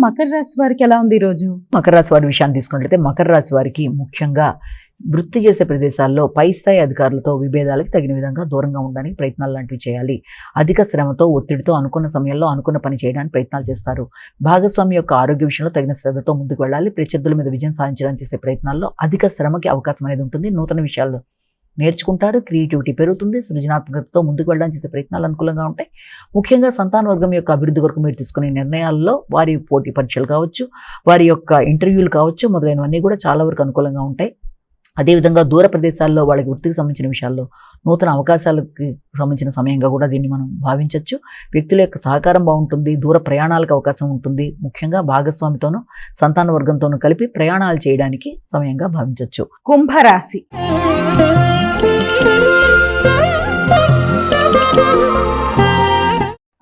మకర రాశి వారికి ఎలా ఉంది ఈ రోజు? మకర రాశి వారి విషయాన్ని తీసుకున్నట్లయితే మకర రాశి వారికి ముఖ్యంగా వృత్తి చేసే ప్రదేశాల్లో పై స్థాయి అధికారులతో విభేదాలకు తగిన విధంగా దూరంగా ఉండడానికి ప్రయత్నాలు లాంటివి చేయాలి. అధిక శ్రమతో ఒత్తిడితో అనుకున్న సమయంలో అనుకున్న పని చేయడానికి ప్రయత్నాలు చేస్తారు. భాగస్వామి యొక్క ఆరోగ్య విషయంలో తగిన శ్రద్ధతో ముందుకు వెళ్ళాలి. ప్రత్యర్థుల మీద విజయం సాధించడానికి చేసే ప్రయత్నాల్లో అధిక శ్రమకి అవకాశం అనేది ఉంటుంది. నూతన విషయాల్లో నేర్చుకుంటారు. క్రియేటివిటీ పెరుగుతుంది. సృజనాత్మకతతో ముందుకు వెళ్ళడానికి చేసే ప్రయత్నాలు అనుకూలంగా ఉంటాయి. ముఖ్యంగా సంతాన వర్గం యొక్క అభివృద్ధి కొరకు మీరు తీసుకునే నిర్ణయాల్లో వారి పోటీ పరీక్షలు కావచ్చు, వారి యొక్క ఇంటర్వ్యూలు కావచ్చు, మొదలైనవన్నీ కూడా చాలా వరకు అనుకూలంగా ఉంటాయి. అదేవిధంగా దూర ప్రదేశాల్లో వాళ్ళకి వృత్తికి సంబంధించిన విషయాల్లో నూతన అవకాశాలకి సంబంధించిన సమయంగా కూడా దీన్ని మనం భావించవచ్చు. వ్యక్తుల యొక్క సహకారం బాగుంటుంది. దూర ప్రయాణాలకు అవకాశం ఉంటుంది. ముఖ్యంగా భాగస్వామితోనూ సంతాన వర్గంతోనూ కలిపి ప్రయాణాలు చేయడానికి సమయంగా భావించవచ్చు. కుంభరాశి.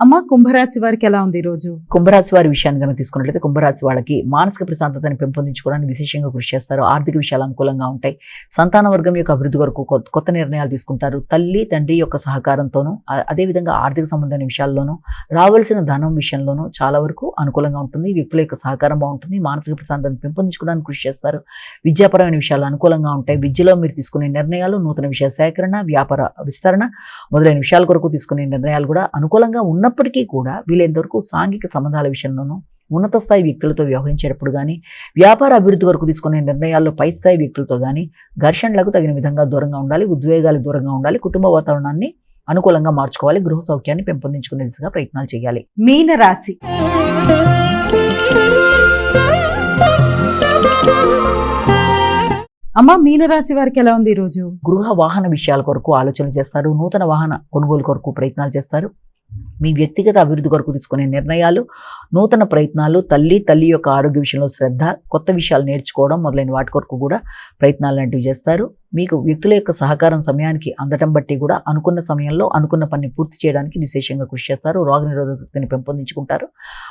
అమ్మ, కుంభరాశి వారికి ఎలా ఉంది ఈ రోజు? కుంభరాశి వారి విషయాన్ని కనుక తీసుకున్నట్లయితే కుంభరాశి వాళ్ళకి మానసిక ప్రశాంతతని పెంపొందించుకోవడానికి విశేషంగా కృషి చేస్తారు. ఆర్థిక విషయాలు అనుకూలంగా ఉంటాయి. సంతాన వర్గం యొక్క అభివృద్ధి వరకు కొత్త నిర్ణయాలు తీసుకుంటారు. తల్లి తండ్రి యొక్క సహకారంతోనూ అదేవిధంగా ఆర్థిక సంబంధమైన విషయాల్లోనూ రావాల్సిన ధనం విషయంలోనూ చాలా వరకు అనుకూలంగా ఉంటుంది. వ్యక్తుల యొక్క సహకారం బాగుంటుంది. మానసిక ప్రశాంతతని పెంపొందించుకోవడానికి కృషి చేస్తారు. విద్యాపరమైన విషయాలు అనుకూలంగా ఉంటాయి. విద్యలో మీరు తీసుకునే నిర్ణయాలు, నూతన విషయ సేకరణ, వ్యాపార విస్తరణ మొదలైన విషయాల కొరకు తీసుకునే నిర్ణయాలు కూడా అనుకూలంగా ఉన్నప్పటికీ కూడా వీలైనంతవరకు సాంఘిక సంబంధాల విషయంలోనూ ఉన్నత స్థాయి వ్యక్తులతో వ్యవహరించేటప్పుడు కానీ, వ్యాపార అభివృద్ధి వరకు తీసుకునే నిర్ణయాల్లో పై స్థాయి వ్యక్తులతో కానీ ఘర్షణలకు తగిన విధంగా దూరంగా ఉండాలి. ఉద్వేగాలకు దూరంగా ఉండాలి. కుటుంబ వాతావరణాన్ని అనుకూలంగా మార్చుకోవాలి. గృహ సౌఖ్యాన్ని పెంపొందించుకునే దిశగా ప్రయత్నాలు చేయాలి. మీనరాశి. అమ్మ, మీనరాశి వారికి ఎలా ఉంది ఈ రోజు? గృహ వాహన విషయాల కొరకు ఆలోచనలు చేస్తారు. నూతన వాహన కొనుగోలు కొరకు ప్రయత్నాలు చేస్తారు. మీ వ్యక్తిగత అభివృద్ధి కొరకు తీసుకునే నిర్ణయాలు, నూతన ప్రయత్నాలు, తల్లి యొక్క ఆరోగ్య విషయంలో శ్రద్ధ, కొత్త విషయాలు నేర్చుకోవడం మొదలైన వాటి కొరకు కూడా ప్రయత్నాలు లాంటివి చేస్తారు. మీకు వ్యక్తుల యొక్క సహకారం సమయానికి అందటం బట్టి కూడా అనుకున్న సమయంలో అనుకున్న పని పూర్తి చేయడానికి విశేషంగా కృషి చేస్తారు. రోగ నిరోధకతని పెంపొందించుకుంటారు.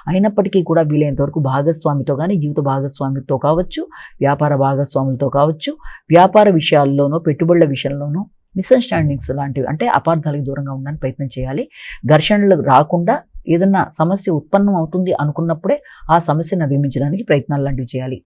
అయినప్పటికీ కూడా వీలైనంత వరకు భాగస్వామితో కానీ, జీవిత భాగస్వామితో కావచ్చు, వ్యాపార భాగస్వాములతో కావచ్చు, వ్యాపార విషయాల్లోనూ పెట్టుబడుల విషయంలోనూ మిస్అండర్స్టాండింగ్స్ లాంటివి అంటే అపార్థాలకు దూరంగా ఉండడానికి ప్రయత్నం చేయాలి. ఘర్షణలు రాకుండా ఏదన్నా సమస్య ఉత్పన్నం అవుతుంది అనుకున్నప్పుడే ఆ సమస్యను అధిగమించడానికి ప్రయత్నాలు లాంటివి చేయాలి.